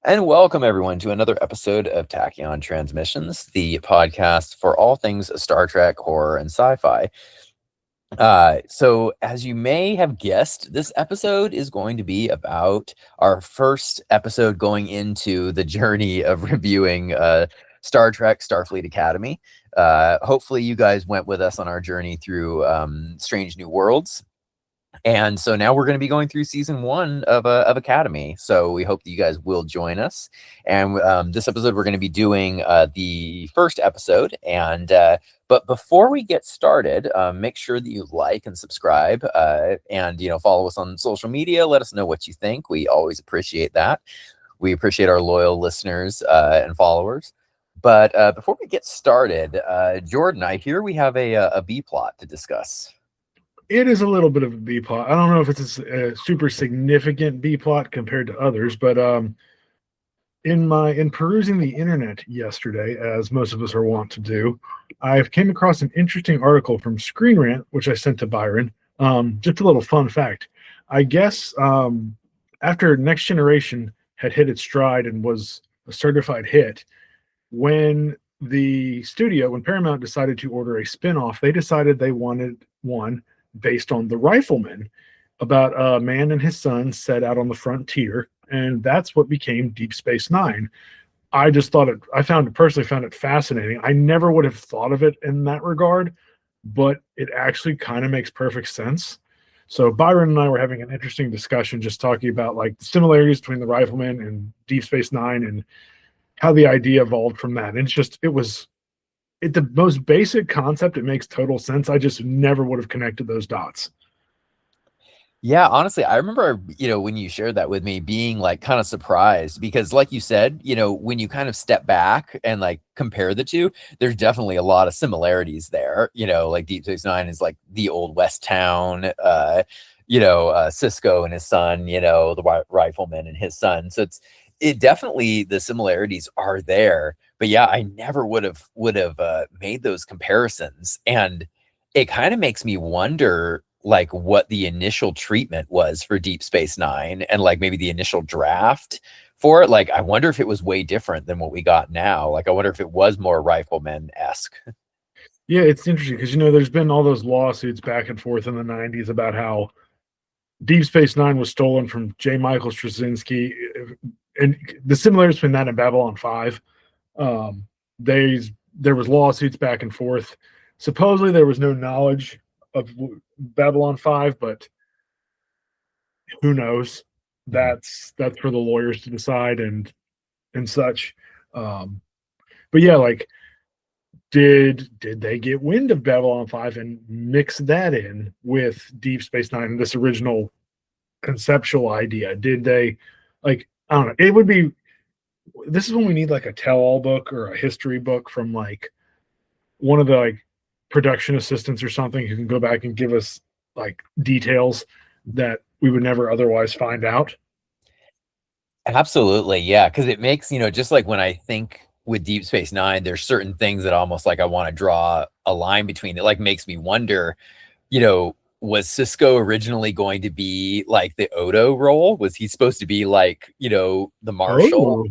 And welcome everyone to another episode of Tachyon Transmissions, the podcast for all things Star Trek, horror, and sci-fi. So as you may have guessed, this episode is going to be about our first episode going into the journey of reviewing Star Trek Starfleet Academy. Hopefully you guys went with us on our journey through Strange New Worlds. And so now we're going to be going through season 1 of Academy. So we hope that you guys will join us. And this episode, we're going to be doing the first episode. And but before we get started, make sure that you like and subscribe, and follow us on social media. Let us know what you think. We always appreciate that. We appreciate our loyal listeners and followers. But before we get started, Jordan, I hear we have a B plot to discuss. It is a little bit of a B plot. I don't know if it's a super significant B plot compared to others, but in perusing the internet yesterday, as most of us are wont to do, I came across an interesting article from Screen Rant, which I sent to Byron. Just a little fun fact. I guess after Next Generation had hit its stride and was a certified hit, when Paramount decided to order a spinoff, they decided they wanted one based on The Rifleman, about a man and his son set out on the frontier, and that's what became Deep Space Nine. I personally found it fascinating. I never would have thought of it in that regard, but it actually kind of makes perfect sense. So Byron and I were having an interesting discussion, just talking about like the similarities between The Rifleman and Deep Space Nine and how the idea evolved from that. And the most basic concept. It makes total sense. I just never would have connected those dots. Yeah, honestly, I remember, when you shared that with me, being like kind of surprised because like you said, when you kind of step back and like compare the two, there's definitely a lot of similarities there. Like Deep Space Nine is like the old West town, Cisco and his son, the rifleman and his son. So it definitely, the similarities are there. But yeah, I never would have made those comparisons. And it kind of makes me wonder like what the initial treatment was for Deep Space Nine and like maybe the initial draft for it. Like, I wonder if it was way different than what we got now. Like, I wonder if it was more Rifleman-esque. Yeah, it's interesting because, there's been all those lawsuits back and forth in the 90s about how Deep Space Nine was stolen from J. Michael Straczynski, and the similarities between that and Babylon 5. There was lawsuits back and forth. Supposedly there was no knowledge of Babylon 5, but who knows? That's for the lawyers to decide and such. But yeah, like did they get wind of Babylon 5 and mix that in with Deep Space Nine and this original conceptual idea? Did they, like, I don't know, it would be, this is when we need like a tell-all book or a history book from like one of the like production assistants or something who can go back and give us like details that we would never otherwise find out. Absolutely. Yeah. Cause it makes, just like when I think with Deep Space Nine, there's certain things that almost like I want to draw a line between. It like makes me wonder, was Cisco originally going to be like the Odo role? Was he supposed to be like, the Marshal,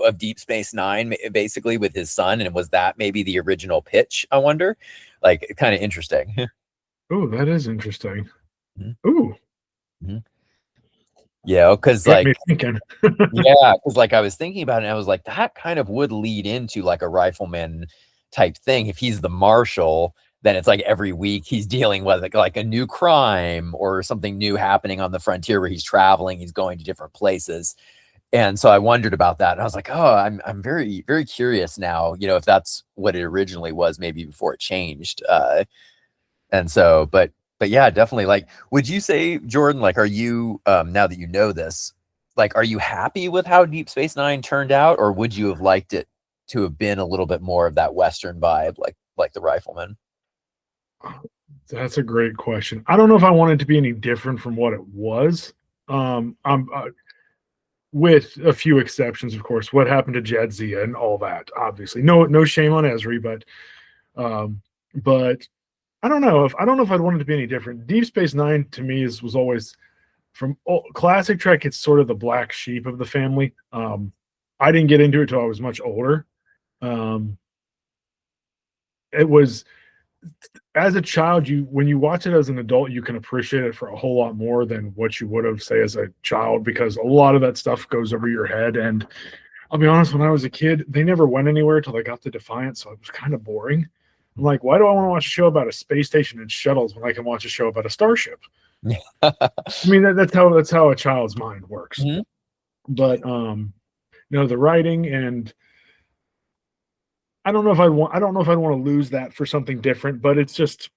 of Deep Space Nine, basically with his son? And was that maybe the original pitch? I wonder. Like, kind of interesting. Oh, that is interesting. Mm-hmm. Ooh. Mm-hmm. Yeah, because like, thinking. yeah, because like I was thinking about it, and I was like, that kind of would lead into like a Rifleman type thing. If he's the Marshal, then it's like every week he's dealing with like a new crime or something new happening on the frontier where he's traveling, he's going to different places. And so I wondered about that. And I was like, oh, I'm very, very curious now, if that's what it originally was, maybe before it changed. And so, but yeah, definitely. Like, would you say, Jordan, like, are you, now that you know this, like, are you happy with how Deep Space Nine turned out, or would you have liked it to have been a little bit more of that Western vibe, like the Rifleman? That's a great question. I don't know if I want it to be any different from what it was. I'm with a few exceptions, of course. What happened to Jadzia and all that, obviously. No shame on Ezri, but I don't know if I'd want it to be any different. Deep Space Nine to me was always, from classic Trek, it's sort of the black sheep of the family. I didn't get into it till I was much older. It was, as a child, you when you watch it as an adult, you can appreciate it for a whole lot more than what you would have, say, as a child, because a lot of that stuff goes over your head. And I'll be honest, when I was a kid, they never went anywhere till they got to Defiance, so it was kind of boring. I'm like, why do I want to watch a show about a space station and shuttles when I can watch a show about a starship? I mean, that's how a child's mind works. Mhm. But the writing, and I don't know if I'd want to lose that for something different, but it's just,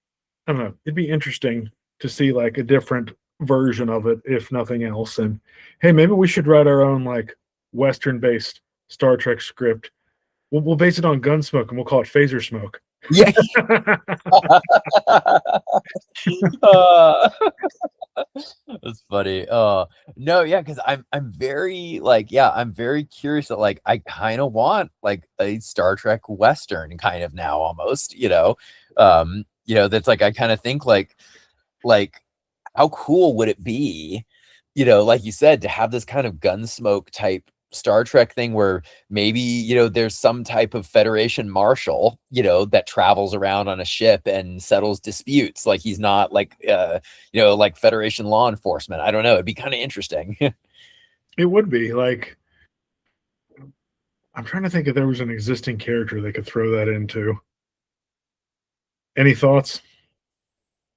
I don't know, it'd be interesting to see like a different version of it, if nothing else. And hey, maybe we should write our own like Western based Star Trek script. We'll base it on Gunsmoke and we'll call it Phaser Smoke. Yeah. uh, that's funny. No, yeah, because I'm very like, yeah, I'm very curious that like I kind of want like a Star Trek Western kind of now almost, that's like I kind of think like how cool would it be, like you said, to have this kind of Gunsmoke type Star Trek thing where maybe, there's some type of Federation marshal, that travels around on a ship and settles disputes. Like he's not like, like Federation law enforcement. I don't know. It'd be kind of interesting. It would be like, I'm trying to think if there was an existing character they could throw that into. Any thoughts?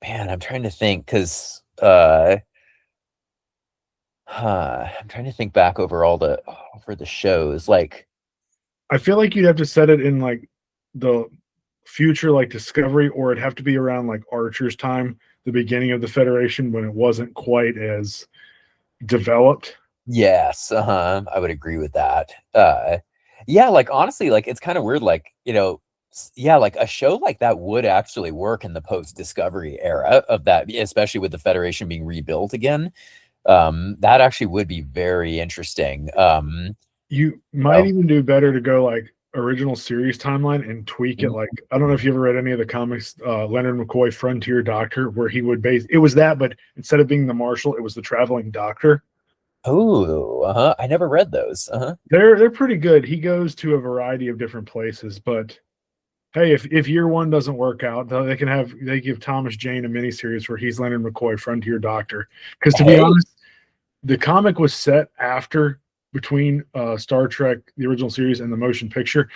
Man, I'm trying to think because I'm trying to think back over over the shows. Like, I feel like you'd have to set it in like the future, like Discovery, or it'd have to be around like Archer's time, the beginning of the Federation, when it wasn't quite as developed. yes, I would agree with that. Yeah, like honestly, like it's kind of weird, like, yeah, like a show like that would actually work in the post-Discovery era of that, especially with the Federation being rebuilt again. That actually would be very interesting. You might even do better to go like original series timeline and tweak it. Mhm. Like, I don't know if you ever read any of the comics, Leonard McCoy Frontier Doctor, where he would base it was that, but instead of being the marshal, it was the traveling doctor. Oh, I never read those. They're pretty good. He goes to a variety of different places, but hey, if year one doesn't work out, they give Thomas Jane a miniseries where he's Leonard McCoy Frontier Doctor. Because to be Hey, honest, the comic was set after, between Star Trek the original series and the motion picture,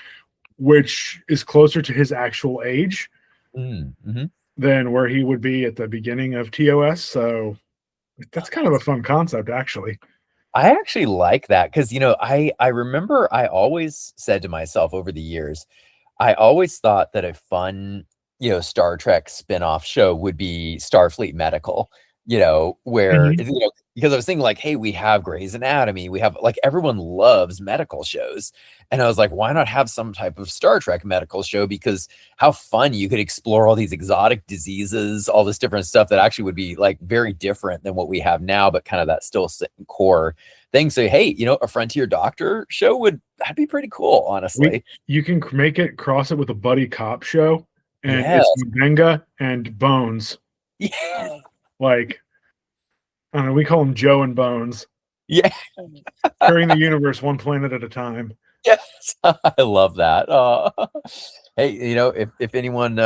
which is closer to his actual age mm-hmm. than where he would be at the beginning of TOS. So that's kind of a fun concept, actually. I actually like that because I remember I always said to myself over the years, I always thought that a fun, Star Trek spin-off show would be Starfleet Medical, where, Mhm. because I was thinking like, hey, we have Grey's Anatomy, we have like everyone loves medical shows. And I was like, why not have some type of Star Trek medical show? Because how fun you could explore all these exotic diseases, all this different stuff that actually would be like very different than what we have now, but kind of that still core thing. So, hey, a Frontier Doctor show that'd be pretty cool, honestly. You can make it, cross it with a buddy cop show, and Yes. it's Mabenga and Bones. Yeah. Like, I don't know, we call them Joe and Bones. Yeah. Carrying the universe one planet at a time. Yes. I love that. Hey, if anyone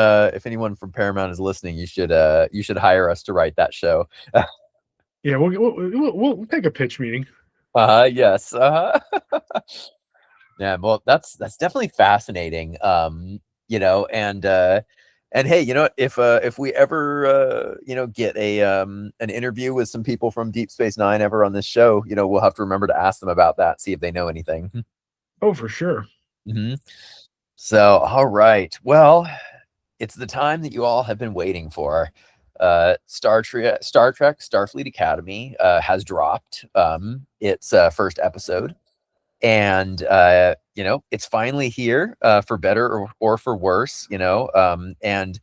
from Paramount is listening, you should hire us to write that show. Yeah, we'll take a pitch meeting. Yes. Yeah, well, that's definitely fascinating. And hey, if we ever get an interview with some people from Deep Space Nine ever on this show, we'll have to remember to ask them about that, see if they know anything. Oh, for sure. Mm-hmm. So, all right. Well, it's the time that you all have been waiting for. Star Trek Starfleet Academy has dropped its first episode. And it's finally here, for better or for worse, and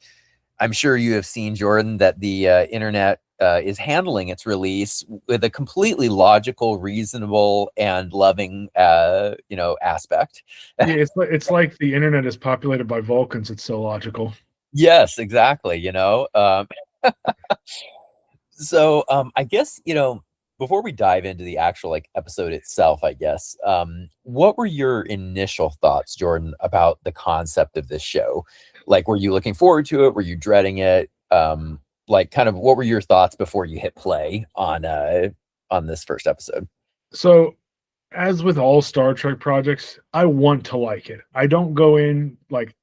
I'm sure you have seen, Jordan, that the internet is handling its release with a completely logical, reasonable, and loving aspect. Yeah, it's like the internet is populated by Vulcans. It's so logical. Yes, exactly. So I guess before we dive into the actual like episode itself, I guess, what were your initial thoughts, Jordan, about the concept of this show? Like, were you looking forward to it? Were you dreading it? Like, kind of, what were your thoughts before you hit play on this first episode? So, as with all Star Trek projects, I want to like it. I don't go in like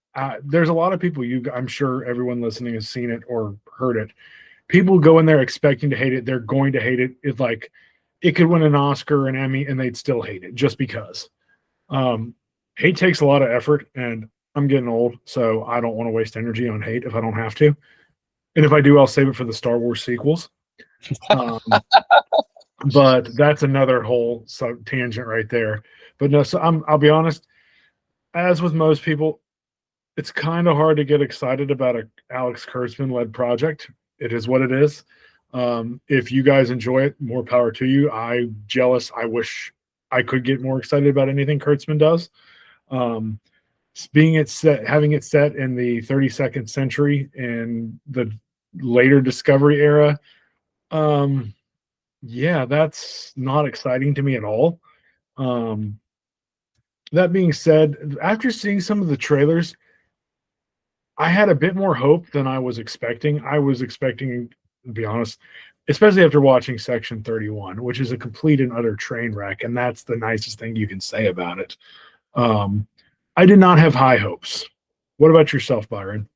there's a lot of people I'm sure everyone listening has seen it or heard it. People go in there expecting to hate it. They're going to hate it. It's like it could win an Oscar or an Emmy and they'd still hate it just because. Hate takes a lot of effort, and I'm getting old, so I don't want to waste energy on hate if I don't have to. And if I do, I'll save it for the Star Wars sequels. Um, but that's another whole tangent right there. But no, so I'll be honest. As with most people, it's kind of hard to get excited about a Alex Kurtzman led project. It is what it is. If you guys enjoy it, more power to you. I'm jealous. I wish I could get more excited about anything Kurtzman does. Having it set in the 32nd century in the later Discovery era, yeah, that's not exciting to me at all. That being said, after seeing some of the trailers, I had a bit more hope than I was expecting. I was expecting, to be honest, especially after watching Section 31, which is a complete and utter train wreck, and that's the nicest thing you can say about it. I did not have high hopes. What about yourself, Byron?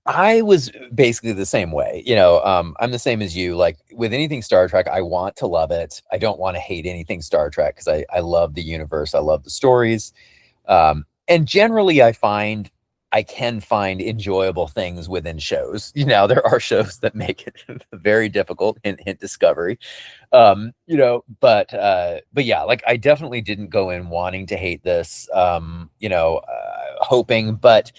I was basically the same way. I'm the same as you. Like with anything Star Trek, I want to love it. I don't want to hate anything Star Trek because I love the universe. I love the stories. And generally, I can find enjoyable things within shows. There are shows that make it very difficult, hint Discovery. But yeah, like I definitely didn't go in wanting to hate this, hoping, but,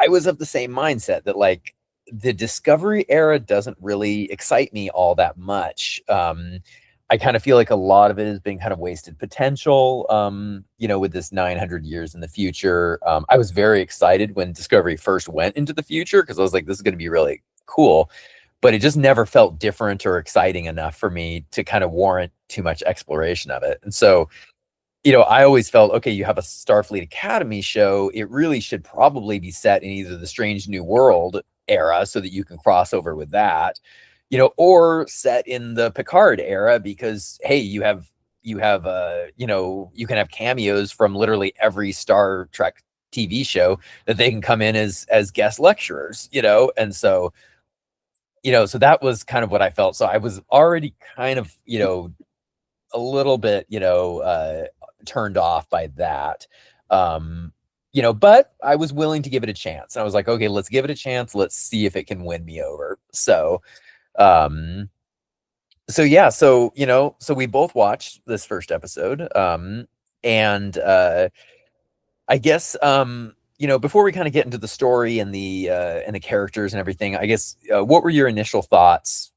I was of the same mindset that like the Discovery era doesn't really excite me all that much. I kind of feel like a lot of it has been kind of wasted potential, with this 900 years in the future. I was very excited when Discovery first went into the future because I was like, this is going to be really cool. But it just never felt different or exciting enough for me to kind of warrant too much exploration of it. And so, I always felt, okay, you have a Starfleet Academy show. It really should probably be set in either the Strange New World era so that you can cross over with that, or set in the Picard era because, hey, you can have cameos from literally every Star Trek TV show that they can come in as guest lecturers, and so, so that was kind of what I felt. So I was already kind of, a little bit, turned off by that. But I was willing to give it a chance. I was like, okay, let's give it a chance. Let's see if it can win me over. So, yeah, so we both watched this first episode. And I guess before we kind of get into the story and the characters and everything, I guess what were your initial thoughts,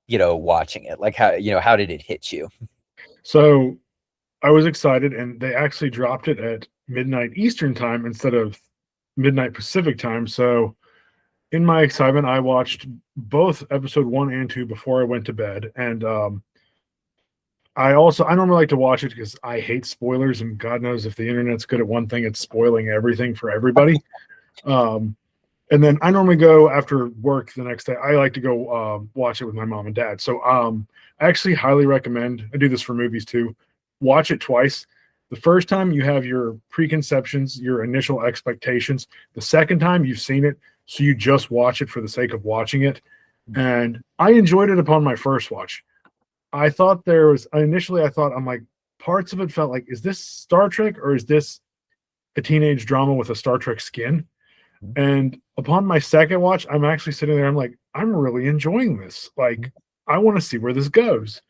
watching it? Like how did it hit you? So I was excited, and they actually dropped it at midnight Eastern time instead of midnight Pacific time. So in my excitement, I watched both episode 1 and 2 before I went to bed. And I normally like to watch it because I hate spoilers, and God knows if the internet's good at one thing, it's spoiling everything for everybody. And then I normally go after work the next day. I like to go watch it with my mom and dad. So I actually highly recommend, I do this for movies too, watch it twice. The first time you have your preconceptions, your initial expectations. The second time you've seen it, so you just watch it for the sake of watching it. And I enjoyed it upon my first watch. I thought I'm like, parts of it felt like, is this Star Trek or is this a teenage drama with a Star Trek skin? And upon my second watch, I'm actually sitting there, I'm like, I'm really enjoying this. Like, I want to see where this goes.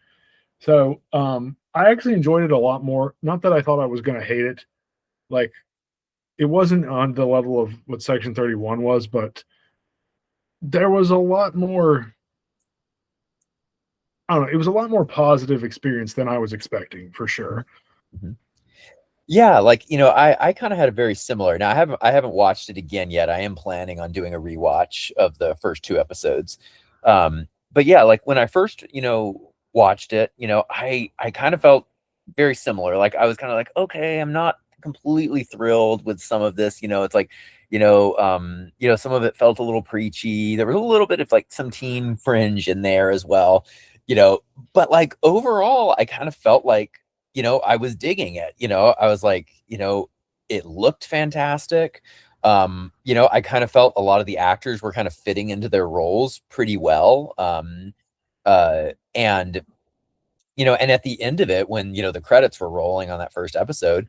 So I actually enjoyed it a lot more. Not that I thought I was going to hate it. Like, it wasn't on the level of what Section 31 was, but there was a lot more, I don't know, it was a lot more positive experience than I was expecting, for sure. Mm-hmm. Yeah, like, I kind of had a very similar. Now I haven't watched it again yet. I am planning on doing a rewatch of the first 2 episodes. but yeah, like when I first, watched it, I kind of felt very similar. Like I was kind of like, okay, I'm not completely thrilled with some of this. It's like, some of it felt a little preachy. There was a little bit of like some teen fringe in there as well, you know, but like overall, I kind of felt like, I was digging it. I was like, it looked fantastic. I kind of felt a lot of the actors were kind of fitting into their roles pretty well. And and at the end of it, when the credits were rolling on that first episode,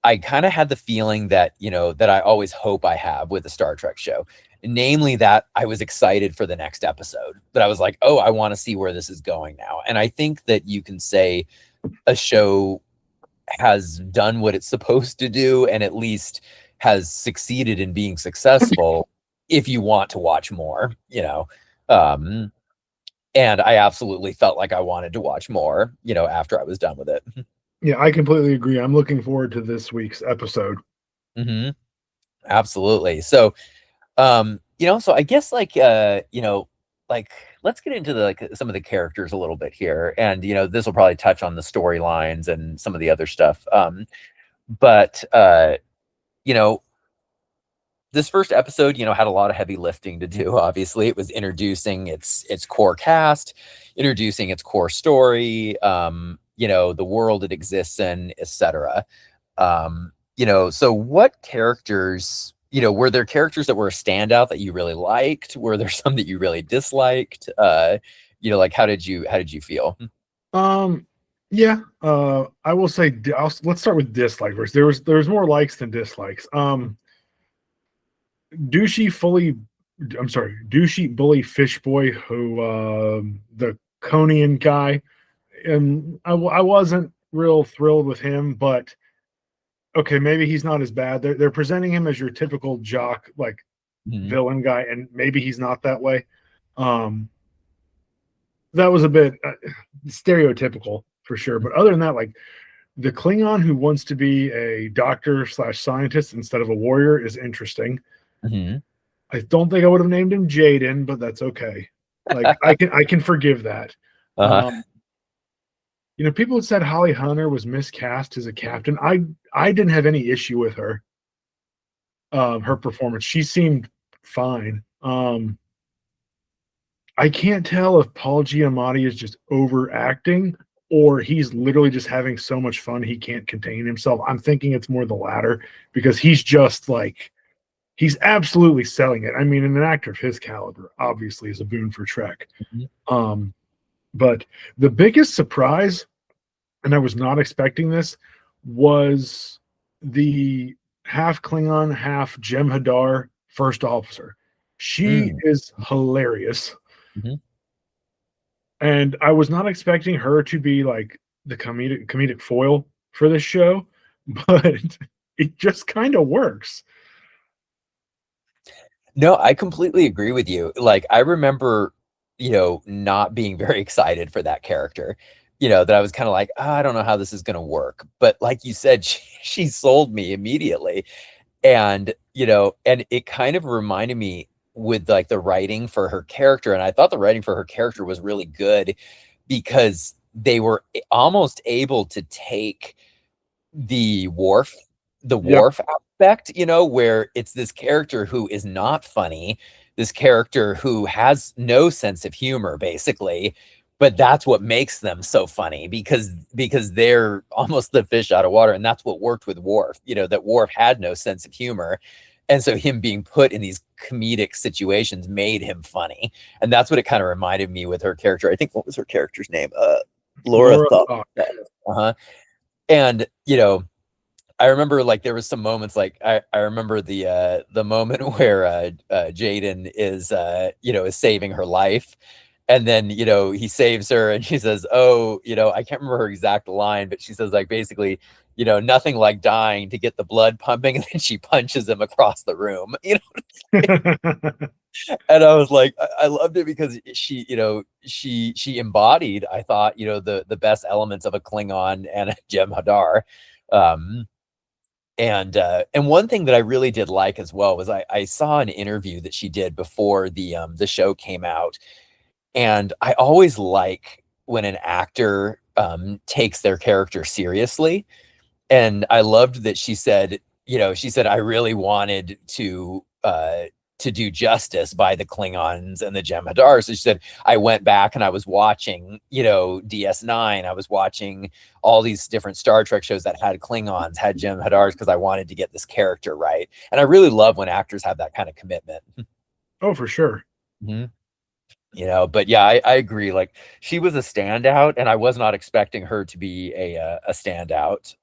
I kind of had the feeling that that I always hope I have with a Star Trek show, namely that I was excited for the next episode. That I was like, oh, I want to see where this is going now. And I think that you can say a show has done what it's supposed to do, and at least has succeeded in being successful if you want to watch more. Um, and I absolutely felt like I wanted to watch more, after I was done with it. Yeah, I completely agree. I'm looking forward to this week's episode. Hmm. Absolutely. So, so I guess like let's get into some of the characters a little bit here, and this will probably touch on the storylines and some of the other stuff. But you know, this first episode, had a lot of heavy lifting to do. Obviously, it was introducing its core cast, introducing its core story, the world it exists in, etc. So what characters, were there characters that were a standout that you really liked? Were there some that you really disliked? Like how did you feel? Um, yeah, I will say, let's start with dislike first. There was more likes than dislikes. Douchey fully, I'm sorry, douchey bully fish boy who the Conian guy, and I wasn't real thrilled with him, but okay, maybe he's not as bad. They're presenting him as your typical jock like Mhm. villain guy, and maybe he's not that way. Um, that was a bit stereotypical for sure. But other than that, like the Klingon who wants to be a doctor slash scientist instead of a warrior is interesting. Mhm. I don't think I would have named him Jaden, but that's okay. Like I can forgive that. Uh-huh. Um, people had said Holly Hunter was miscast as a captain. I didn't have any issue with her. Her performance. She seemed fine. I can't tell if Paul Giamatti is just overacting or he's literally just having so much fun he can't contain himself. I'm thinking it's more the latter because he's just like he's absolutely selling it. I mean, an actor of his caliber obviously is a boon for Trek. Mhm. But the biggest surprise, and I was not expecting this, was the half Klingon, half Jem'Hadar first officer. She Mm. is hilarious. Mhm. And I was not expecting her to be like the comedic foil for this show, but it just kind of works. No, I completely agree with you. Like, I remember, not being very excited for that character. That I was kind of like, I don't know how this is going to work. But like you said, she sold me immediately. And, and it kind of reminded me with like the writing for her character. And I thought the writing for her character was really good because they were almost able to take the wharf the Yep. wharf aspect, where it's this character who is not funny, this character who has no sense of humor, basically, but that's what makes them so funny because they're almost the fish out of water, and that's what worked with Worf. That Worf had no sense of humor, and so him being put in these comedic situations made him funny, and that's what it kind of reminded me with her character. I think what was her character's name? Laura Laura thought. Thought. Uh-huh. And I remember like there was some moments like I remember the moment where Jaden is saving her life, and then he saves her and she says, oh, I can't remember her exact line, but she says like basically, nothing like dying to get the blood pumping, and then she punches him across the room. And I was like, I loved it because she embodied, I thought, the best elements of a Klingon and a Jem'Hadar. Um, and one thing that I really did like as well was I saw an interview that she did before the show came out, And I always like when an actor takes their character seriously. And I loved that she said, she said, I really wanted to do justice by the Klingons and the Jem'Hadar. So she said, I went back and I was watching, DS9. I was watching all these different Star Trek shows that had Klingons, had Jem'Hadars, because I wanted to get this character right. And I really love when actors have that kind of commitment. Oh, for sure. Mhm. But yeah, I agree. Like, she was a standout, and I was not expecting her to be a standout.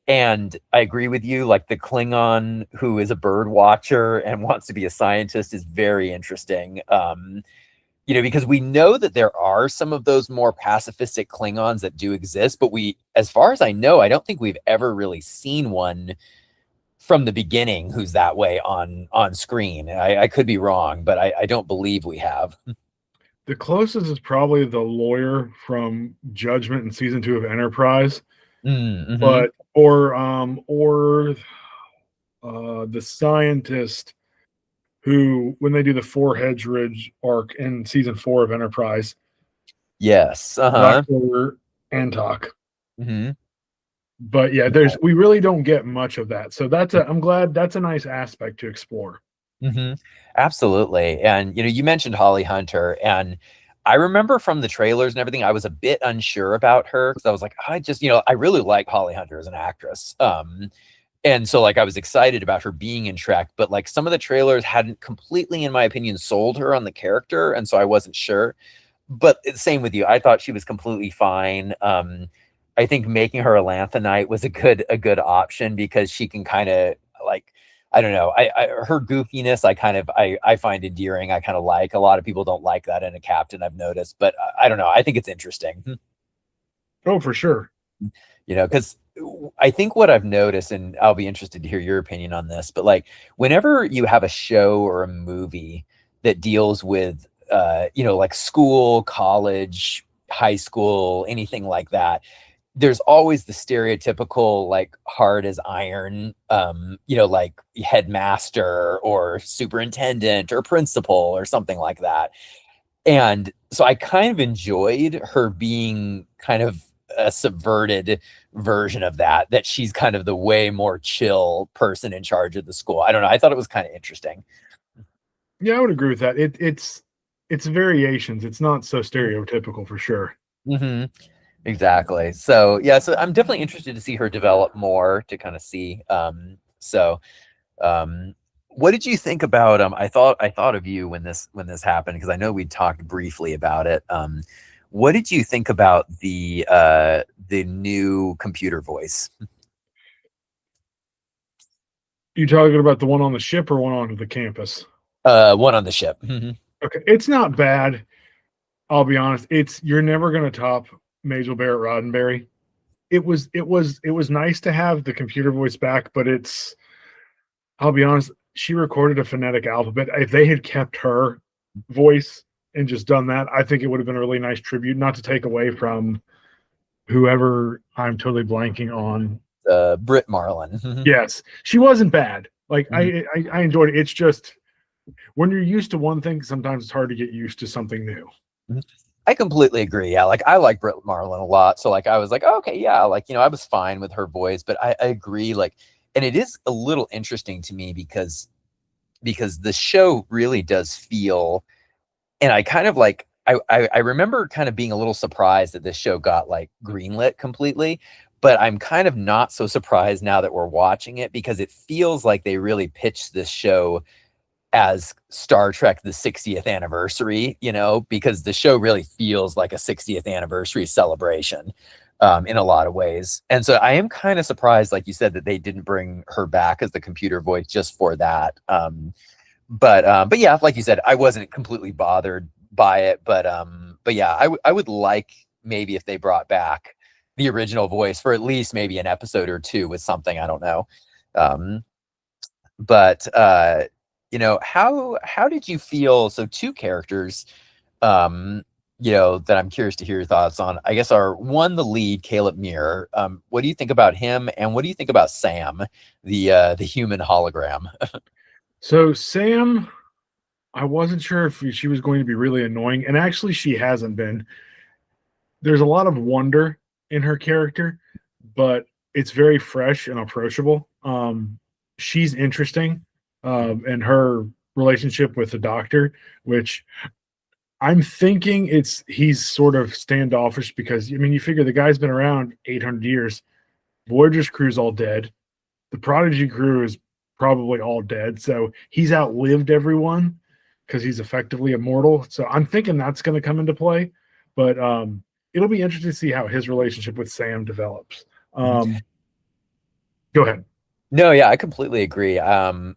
And I agree with you. Like, the Klingon who is a bird watcher and wants to be a scientist is very interesting. Because we know that there are some of those more pacifistic Klingons that do exist, but as far as I know, I don't think we've ever really seen one from the beginning who's that way on screen. I could be wrong, but I don't believe we have. The closest is probably the lawyer from Judgment in season 2 of Enterprise, Mm-hmm. but the scientist who, when they do the Four Hedge Ridge arc in season 4 of Enterprise, Yes. Uh-huh. Dr. Antok. Mm-hmm. But yeah, we really don't get much of that. So I'm glad that's a nice aspect to explore. Mm-hmm. Absolutely. And you mentioned Holly Hunter, and I remember from the trailers and everything, I was a bit unsure about her because I was like, I really like Holly Hunter as an actress. And so, like, I was excited about her being in Trek, but like some of the trailers hadn't completely, in my opinion, sold her on the character, and so I wasn't sure. But same with you, I thought she was completely fine. I think making her a Lanthanite was a good option because she can kind of, like, I don't know, her goofiness I find endearing. I kind of like. A lot of people don't like that in a captain, I've noticed, but I don't know. I think it's interesting. Oh, for sure. Because I think what I've noticed, and I'll be interested to hear your opinion on this, but like, whenever you have a show or a movie that deals with, like school, college, high school, anything like that, there's always the stereotypical, like, hard as iron, like headmaster or superintendent or principal or something like that. And so I kind of enjoyed her being kind of a subverted version of that she's kind of the way more chill person in charge of the school. I don't know. I thought it was kind of interesting. Yeah, I would agree with that. It's variations. It's not so stereotypical for sure. Hmm. Exactly. So yeah, so I'm definitely interested to see her develop more to kind of see. Um, what did you think about I thought of you when this happened, because I know we talked briefly about it. What did you think about the new computer voice? You talking about the one on the ship or one onto the campus? One on the ship. Mhm. Okay, it's not bad. I'll be honest. You're never going to top Majel Barrett Roddenberry. It was nice to have the computer voice back, but I'll be honest. She recorded a phonetic alphabet. If they had kept her voice and just done that, I think it would have been a really nice tribute. Not to take away from whoever I'm totally blanking on. Brit Marlin. Mhm. Yes, she wasn't bad. Like Mhm. I enjoyed it. It's just when you're used to one thing, sometimes it's hard to get used to something new. Mhm. I completely agree. Yeah, like, I like Brit Marlin a lot. So like I was like, oh, okay, yeah, like, I was fine with her voice, but I agree, like, and it is a little interesting to me because the show really does feel, and I kind of like I remember kind of being a little surprised that this show got, like, greenlit completely, but I'm kind of not so surprised now that we're watching it, because it feels like they really pitched this show as Star Trek the 60th anniversary, because the show really feels like a 60th anniversary celebration, in a lot of ways. And so I am kind of surprised, like you said, that they didn't bring her back as the computer voice just for that. But yeah, like you said, I wasn't completely bothered by it. But yeah, I would like, maybe, if they brought back the original voice for at least maybe an episode or two with something, I don't know. Um, but how did you feel? So two characters, um, that I'm curious to hear your thoughts on, I guess, are one, the lead, Caleb Muir. What do you think about him, and what do you think about Sam, the human hologram? So Sam I wasn't sure if she was going to be really annoying, and actually, she hasn't been. There's a lot of wonder in her character, but it's very fresh and approachable. She's interesting, and her relationship with the Doctor, which I'm thinking he's sort of standoffish because I mean you figure the guy's been around 800 years. Voyager's crew's all dead. The Prodigy crew is probably all dead, so he's outlived everyone because he's effectively immortal. So I'm thinking that's going to come into play, but it'll be interesting to see how his relationship with Sam develops. Go ahead. No, yeah, I completely agree. It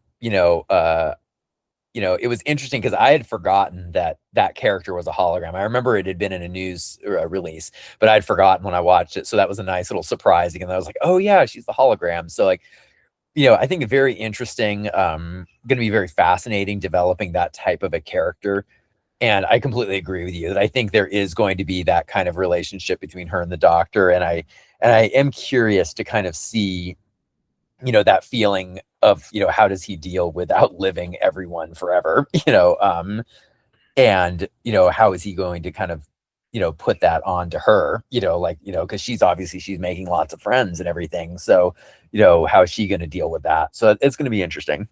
was interesting because I had forgotten that that character was a hologram. I remember it had been in a news release, but I'd forgotten when I watched it. So that was a nice little surprise again. I was like, oh yeah, she's the hologram. So like, I think very interesting, going to be very fascinating developing that type of a character. And I completely agree with you that I think there is going to be that kind of relationship between her and the Doctor. And I am curious to kind of see, that feeling of, how does he deal with outliving everyone forever, and, how is he going to kind of, put that on to her, because she's making lots of friends and everything. So, how is she going to deal with that? So it's going to be interesting.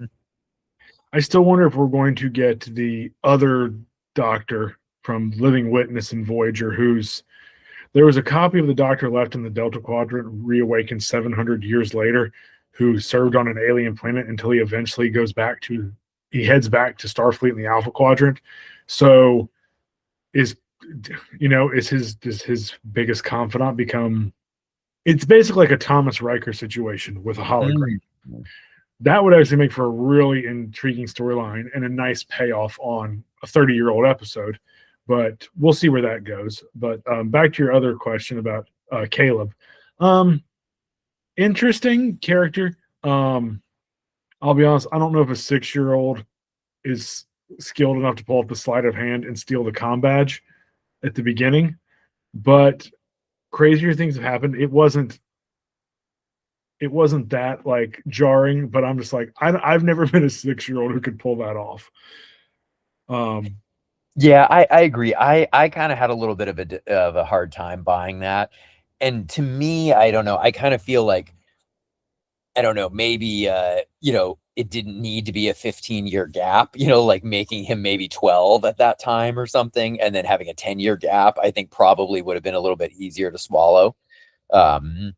I still wonder if we're going to get the other Doctor from Living Witness and Voyager, there was a copy of the Doctor left in the Delta Quadrant, reawakened 700 years later, who served on an alien planet until he eventually heads back to Starfleet in the Alpha Quadrant. So does his biggest confidant become, it's basically like a Thomas Riker situation with a hologram. That would actually make for a really intriguing storyline and a nice payoff on a 30-year-old episode, but we'll see where that goes. But back to your other question about Caleb. Interesting character. I'll be honest, I don't know if a 6-year-old is skilled enough to pull up the sleight of hand and steal the comm badge at the beginning, but crazier things have happened. It wasn't that like jarring, but I'm just like, I've never been a 6-year-old who could pull that off. Yeah, I agree. I kind of had a little bit of a hard time buying that. And to me, I don't know. I kind of feel like, I don't know, maybe, it didn't need to be a 15-year gap, like making him maybe 12 at that time or something. And then having a 10-year gap, I think probably would have been a little bit easier to swallow. So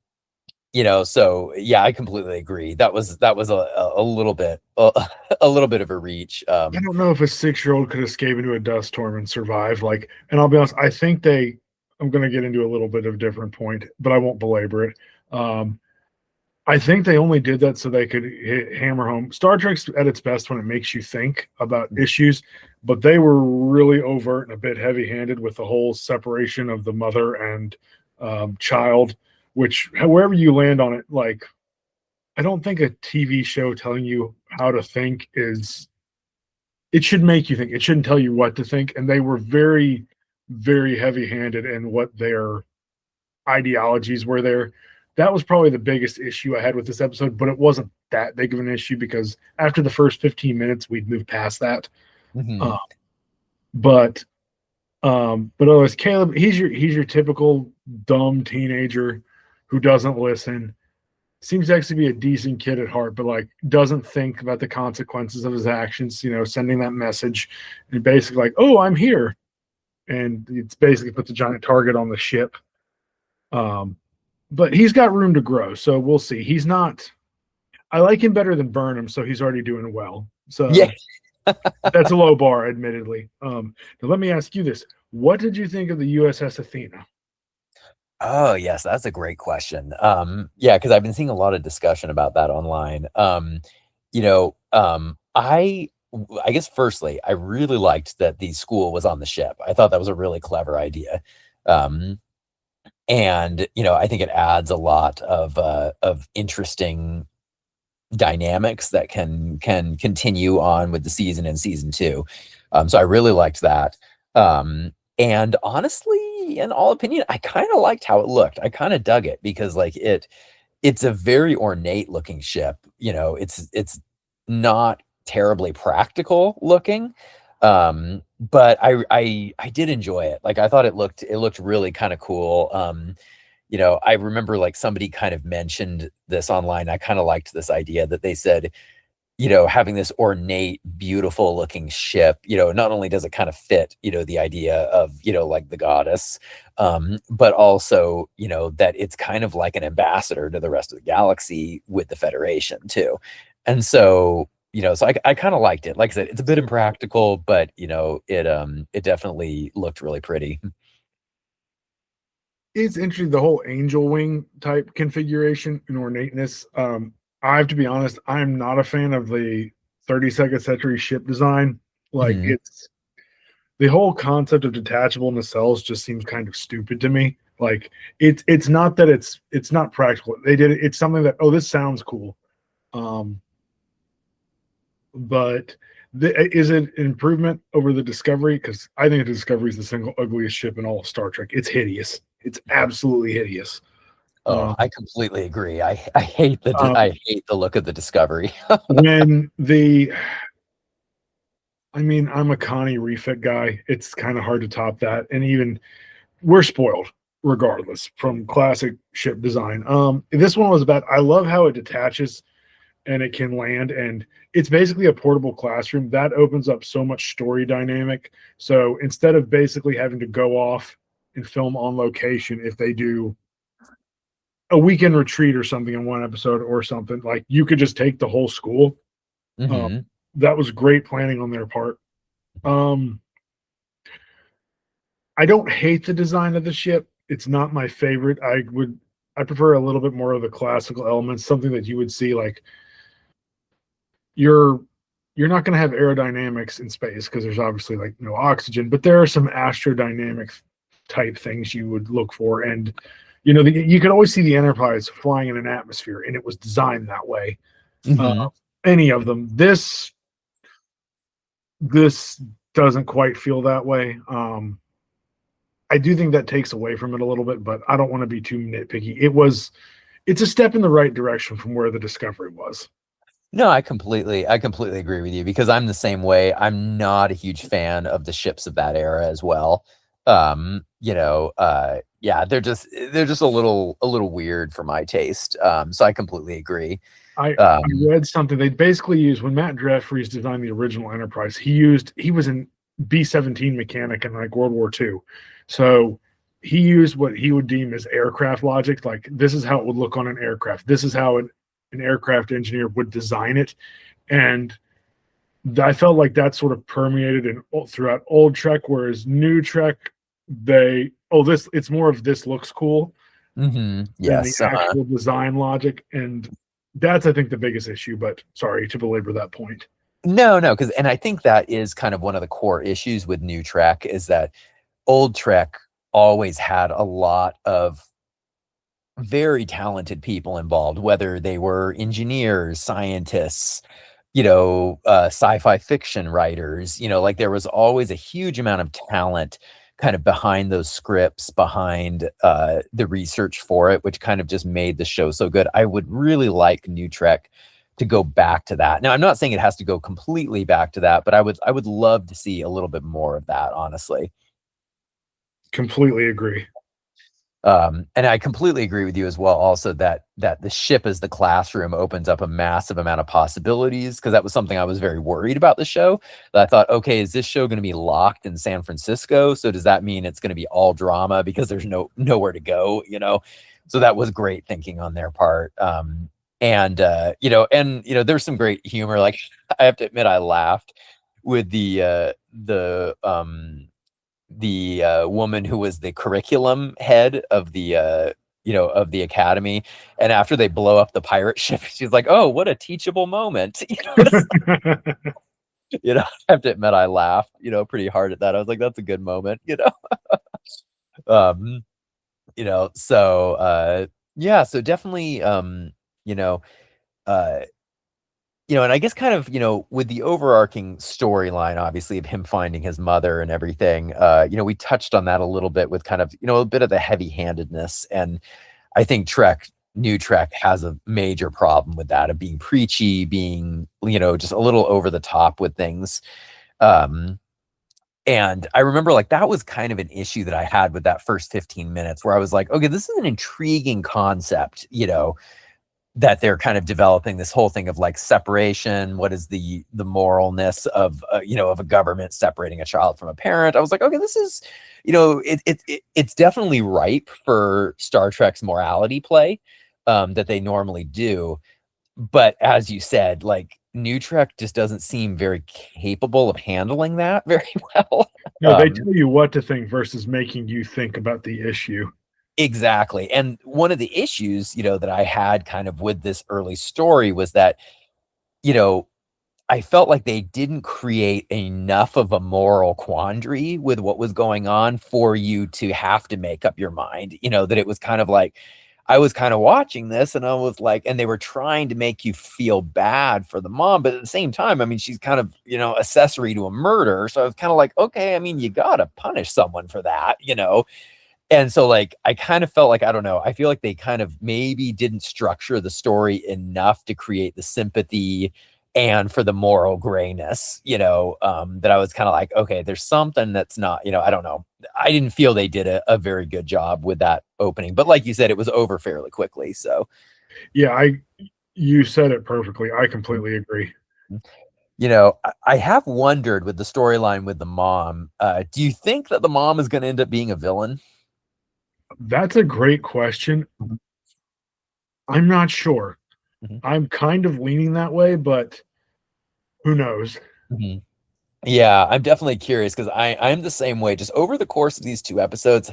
yeah, I completely agree. That was a little bit, a little bit of a reach. I don't know if a 6-year-old could escape into a dust storm and survive. And I'll be honest, I think I'm going to get into a little bit of a different point, but I won't belabor it. I think they only did that so they could hammer home. Star Trek's at its best when it makes you think about issues, but they were really overt and a bit heavy-handed with the whole separation of the mother and child, which, however you land on it, like, I don't think a TV show telling you how to think it should make you think. It shouldn't tell you what to think. And they were very, very heavy-handed in what their ideologies were there. That was probably the biggest issue I had with this episode, but it wasn't that big of an issue because after the first 15 minutes, we'd moved past that. Mm-hmm. But otherwise, Caleb, he's your typical dumb teenager who doesn't listen. Seems to actually be a decent kid at heart, but like doesn't think about the consequences of his actions. Sending that message and basically like, "Oh, I'm here," and it's basically puts a giant target on the ship. But he's got room to grow, so we'll see. He's not. I like him better than Burnham, so he's already doing well. So yeah, that's a low bar, admittedly. Now let me ask you this: what did you think of the USS Athena? Oh, yes, that's a great question. Yeah, because I've been seeing a lot of discussion about that online. I guess firstly, I really liked that the school was on the ship. I thought that was a really clever idea. And I think it adds a lot of interesting dynamics that can continue on with the season and season 2. So I really liked that. And honestly, in all opinion, I kind of liked how it looked. I kind of dug it because like it's a very ornate looking ship. It's not terribly practical looking. But I did enjoy it. Like I thought it looked really kind of cool. I remember like somebody kind of mentioned this online. I kind of liked this idea that they said, having this ornate, beautiful looking ship, not only does it kind of fit, the idea of, like the goddess, but also, that it's kind of like an ambassador to the rest of the galaxy with the Federation too. And so, so I kind of liked it. Like I said, it's a bit impractical, but it definitely looked really pretty. It's interesting, the whole angel wing type configuration and ornateness. I have to be honest, I'm not a fan of the 32nd century ship design. Like Mhm. it's the whole concept of detachable nacelles just seems kind of stupid to me. Like it's not that it's not practical. They did it. It's something that, oh, this sounds cool. Um, but is it an improvement over the Discovery? Because I think the Discovery is the single ugliest ship in all of Star Trek. It's hideous. It's absolutely hideous. Oh, Um, I completely agree. I hate um, I hate the look of the Discovery. when the I mean, I'm a Connie refit guy. It's kind of hard to top that. And even we're spoiled regardless from classic ship design. This one was about, I love how it detaches and it can land, and it's basically a portable classroom that opens up so much story dynamic. So instead of basically having to go off and film on location, if they do a weekend retreat or something in one episode or something, like you could just take the whole school. Uh, Mhm. that was great planning on their part. Um, I don't hate the design of the ship. It's not my favorite. I prefer a little bit more of the classical elements, something that you would see like you're you're not going to have aerodynamics in space because there's obviously like no oxygen, but there are some astrodynamic type things you would look for. And you could always see the Enterprise flying in an atmosphere, and it was designed that way. Uh, Mhm. any of them. This doesn't quite feel that way. I do think that takes away from it a little bit, but I don't want to be too nitpicky. It's a step in the right direction from where the Discovery was. No, I completely agree with you because I'm the same way. I'm not a huge fan of the ships of that era as well. Yeah, they're just a little weird for my taste. So I completely agree. I Um, read something they basically used when Matt Jeffries designed the original Enterprise. He was an B-17 mechanic in like World War II, so he used what he would deem as aircraft logic. Like this is how it would look on an aircraft. This is how an aircraft engineer would design it, and I felt like that sort of permeated in throughout old Trek, whereas new Trek, this it's more of this looks cool than the yes. actual design logic. And that's, I think, the biggest issue. But sorry to belabor that point. No, and I think that is kind of one of the core issues with new Trek is that old Trek always had a lot of very talented people involved, whether they were engineers, scientists, sci-fi fiction writers, like there was always a huge amount of talent kind of behind those scripts, behind the research for it, which kind of just made the show so good. I would really like New Trek to go back to that. Now, I'm not saying it has to go completely back to that, but I would love to see a little bit more of that, honestly. Completely agree. And I completely agree with you as well. Also, that the ship as the classroom opens up a massive amount of possibilities because that was something I was very worried about the show. That I thought, okay, is this show going to be locked in San Francisco? So does that mean it's going to be all drama because there's nowhere to go? So that was great thinking on their part. And there's some great humor. Like I have to admit, I laughed with the woman who was the curriculum head of the academy, and after they blow up the pirate ship, she's like, "Oh, what a teachable moment." I have to admit I laughed, pretty hard at that. I was like, "That's a good moment." Um, so yeah, so definitely, you know, uh, and I guess kind of, with the overarching storyline, obviously, of him finding his mother and everything, we touched on that a little bit with kind of, a bit of the heavy-handedness. And I think New Trek has a major problem with that, of being preachy, being, just a little over the top with things. Um, And I remember like that was kind of an issue that I had with that first 15 minutes where I was like, okay, this is an intriguing concept, that they're kind of developing this whole thing of like separation. What is the moralness of of a government separating a child from a parent? I was like, okay, this is, it's definitely ripe for Star Trek's morality play that they normally do. But as you said, like New Trek just doesn't seem very capable of handling that very well. No, they tell you what to think versus making you think about the issue. Exactly. And one of the issues, that I had kind of with this early story was that, you know, I felt like they didn't create enough of a moral quandary with what was going on for you to have to make up your mind, that it was kind of like I was kind of watching this and I was like, and they were trying to make you feel bad for the mom, but at the same time, I mean, she's kind of, accessory to a murder. So I was kind of like, okay, I mean, you gotta punish someone for that. And so, like, I kind of felt like, I don't know, I feel like they kind of maybe didn't structure the story enough to create the sympathy and for the moral grayness, that I was kind of like, okay, there's something that's not, I don't know. I didn't feel they did a very good job with that opening. But like you said, it was over fairly quickly. So, Yeah, you said it perfectly. I completely agree. I have wondered with the storyline with the mom, do you think that the mom is going to end up being a villain? That's a great question. Mhm. I'm not sure. Mhm. I'm kind of leaning that way, but who knows? Mhm. Yeah, I'm definitely curious because I'm the same way. Just over the course of these two episodes,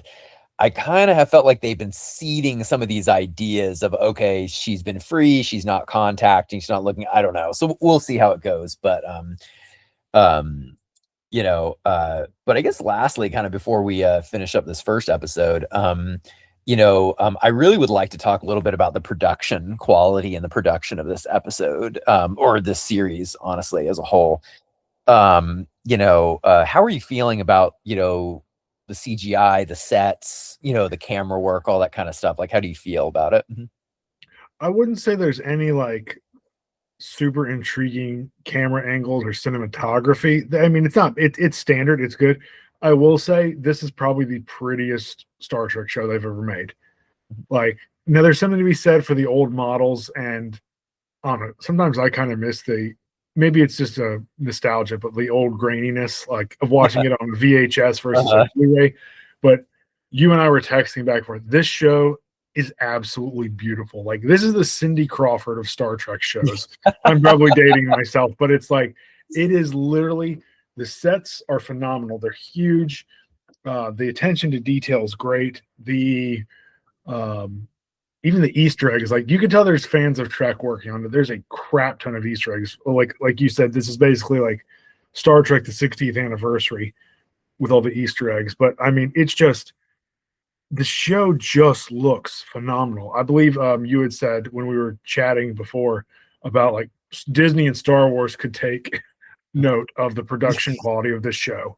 I kind of have felt like they've been seeding some of these ideas of, okay, she's been free, she's not contacting, she's not looking. I don't know. So we'll see how it goes. But um, but I guess lastly, kind of before we finish up this first episode, I really would like to talk a little bit about the production quality and the production of this episode, or this series, honestly, as a whole. How are you feeling about, the CGI, the sets, the camera work, all that kind of stuff? Like, how do you feel about it? Mhm. I wouldn't say there's any like super intriguing camera angles or cinematography. I mean, it's standard, it's good. I will say this is probably the prettiest Star Trek show they've ever made. Like, now there's something to be said for the old models, and I don't know, sometimes I kind of miss maybe it's just a nostalgia, but the old graininess, like of watching it on VHS versus Uh-huh. like Blu-ray. But you and I were texting back and forth. This show is absolutely beautiful. Like, this is the Cindy Crawford of Star Trek shows. I'm probably dating myself, but it's like it is literally, the sets are phenomenal. They're huge. The attention to detail is great. The um, even the Easter eggs, like you can tell there's fans of Trek working on it. There's a crap ton of Easter eggs. Like you said, this is basically like Star Trek the 60th anniversary with all the Easter eggs. But I mean, it's just, the show just looks phenomenal. I believe you had said when we were chatting before about like Disney and Star Wars could take note of the production quality of this show.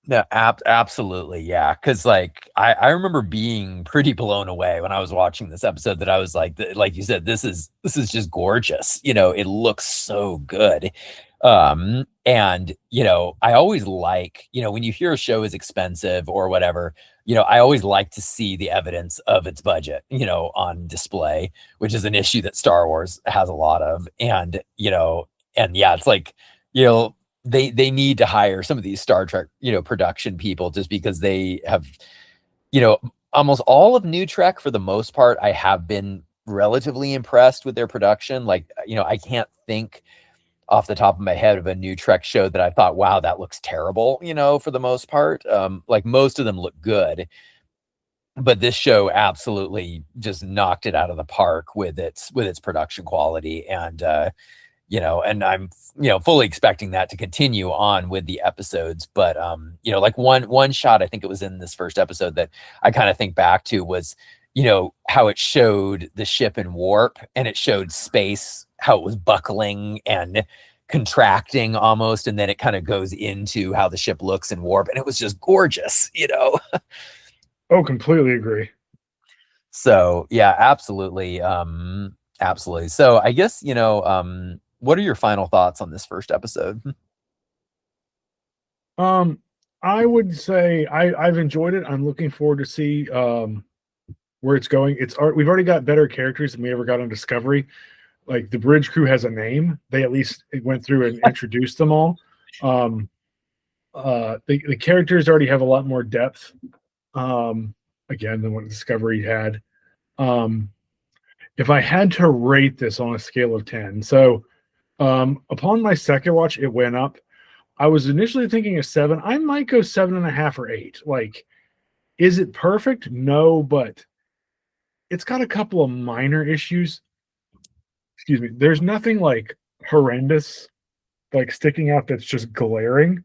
No, absolutely, yeah. Because like I remember being pretty blown away when I was watching this episode. That I was like, like you said, this is just gorgeous. It looks so good. And I always like, when you hear a show is expensive or whatever, I always like to see the evidence of its budget, on display, which is an issue that Star Wars has a lot of. And yeah, it's like, you know they need to hire some of these Star Trek, production people, just because they have, you know, almost all of New Trek for the most part, I have been relatively impressed with their production. Like, I can't think off the top of my head of a New Trek show that I thought, wow, that looks terrible, for the most part. Like most of them look good, but this show absolutely just knocked it out of the park with its production quality. And I'm, fully expecting that to continue on with the episodes. But like one shot, I think it was in this first episode that I kind of think back to was, how it showed the ship in warp and it showed space, how it was buckling and contracting almost, and then it kind of goes into how the ship looks in warp, and it was just gorgeous. Oh, completely agree. So yeah, absolutely. Absolutely. So I guess, what are your final thoughts on this first episode? I would say I've enjoyed it. I'm looking forward to see where it's going. We've already got better characters than we ever got on Discovery. Like the bridge crew has a name. They at least went through and introduced them all. Um, the characters already have a lot more depth, again, than what Discovery had. Um, if I had to rate this on a scale of 10, so upon my second watch, it went up. I was initially thinking a 7. I might go 7.5 or 8. Like, is it perfect? No, but it's got a couple of minor issues. Excuse me. There's nothing like horrendous, like sticking out that's just glaring.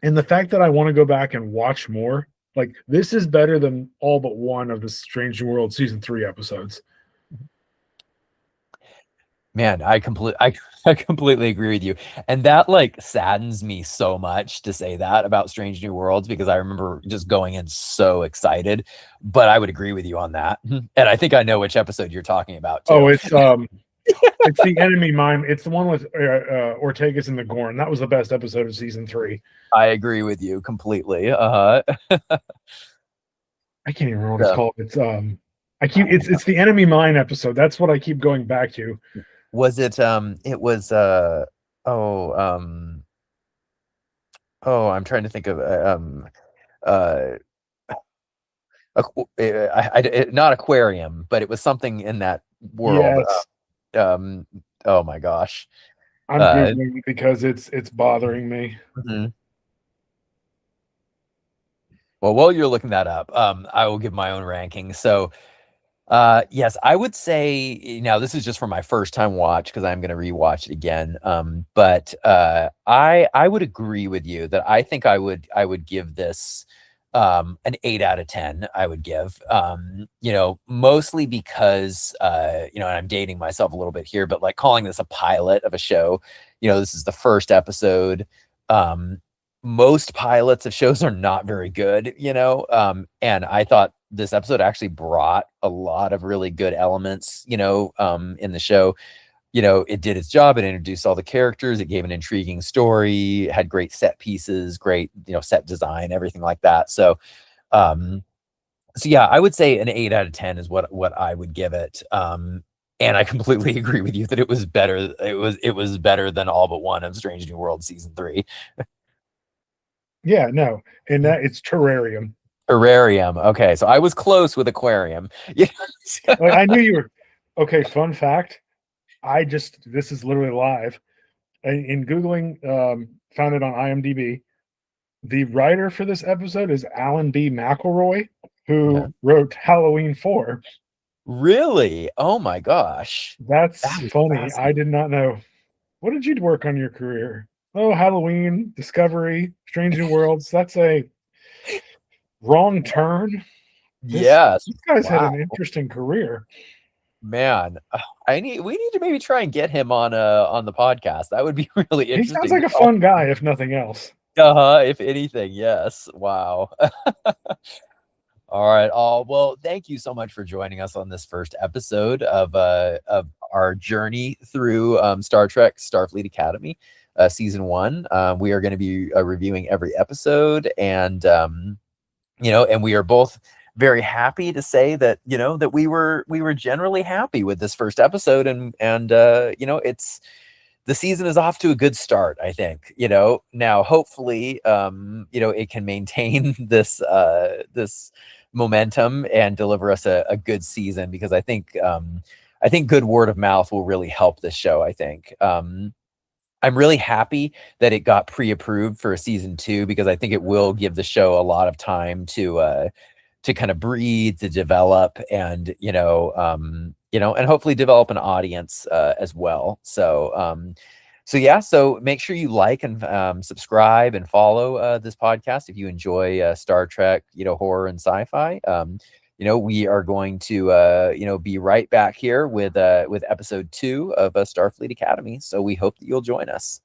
And the fact that I want to go back and watch more, like this is better than all but one of the Strange New World season 3 episodes. Man, I completely agree with you. And that like saddens me so much to say that about Strange New Worlds, because I remember just going in so excited, but I would agree with you on that. And I think I know which episode you're talking about too. Oh, it's the enemy mime. It's the one with Ortegas and the Gorn. That was the best episode of season 3. I agree with you completely. I can't even remember what it's called. It's the enemy mine episode. That's what I keep going back to. Was it it was I'm trying to think of not aquarium, but it was something in that world. Yes. Oh my gosh. I'm Googling because it's bothering me. Mm-hmm. Well, while you're looking that up, I will give my own ranking. So yes, I would say, now this is just for my first time watch because I'm going to rewatch it again. But I would agree with you that I think I would give this an 8 out of 10. I would give, mostly because, and I'm dating myself a little bit here, but like calling this a pilot of a show, this is the first episode. Most pilots of shows are not very good, and I thought this episode actually brought a lot of really good elements, in the show. It did its job. It introduced all the characters. It gave an intriguing story, had great set pieces, great, set design, everything like that. So yeah, I would say an 8 out of 10 is what I would give it. And I completely agree with you that it was better. It was better than all but one of Strange New World season 3. Yeah, no, and that it's terrarium. Terrarium. Okay, so I was close with aquarium. Yeah. Like, I knew you were. Okay, fun fact. This is literally live. In Googling, found it on IMDb. The writer for this episode is Alan B. McElroy, who wrote Halloween 4. Really? Oh my gosh. That's funny. I did not know. What did you work on your career? Oh, Halloween, Discovery, Strange New Worlds. That's a wrong turn. Yes. This guy's had an interesting career. Man, we need to maybe try and get him on the podcast. That would be really interesting. He sounds like a fun guy, if nothing else. If anything, yes. Wow. All right. Well, thank you so much for joining us on this first episode of our journey through Star Trek Starfleet Academy, season 1. We are going to be reviewing every episode, and and we are both very happy to say that that we were generally happy with this first episode, and it's the season is off to a good start, I think. Now hopefully it can maintain this momentum and deliver us a good season, because I think good word of mouth will really help this show. I think I'm really happy that it got pre-approved for season 2, because I think it will give the show a lot of time to kind of breathe, to develop, and and hopefully develop an audience as well. So yeah, so make sure you like and subscribe and follow this podcast if you enjoy Star Trek, horror and sci-fi. We are going to be right back here with episode 2 of Starfleet Academy. So we hope that you'll join us.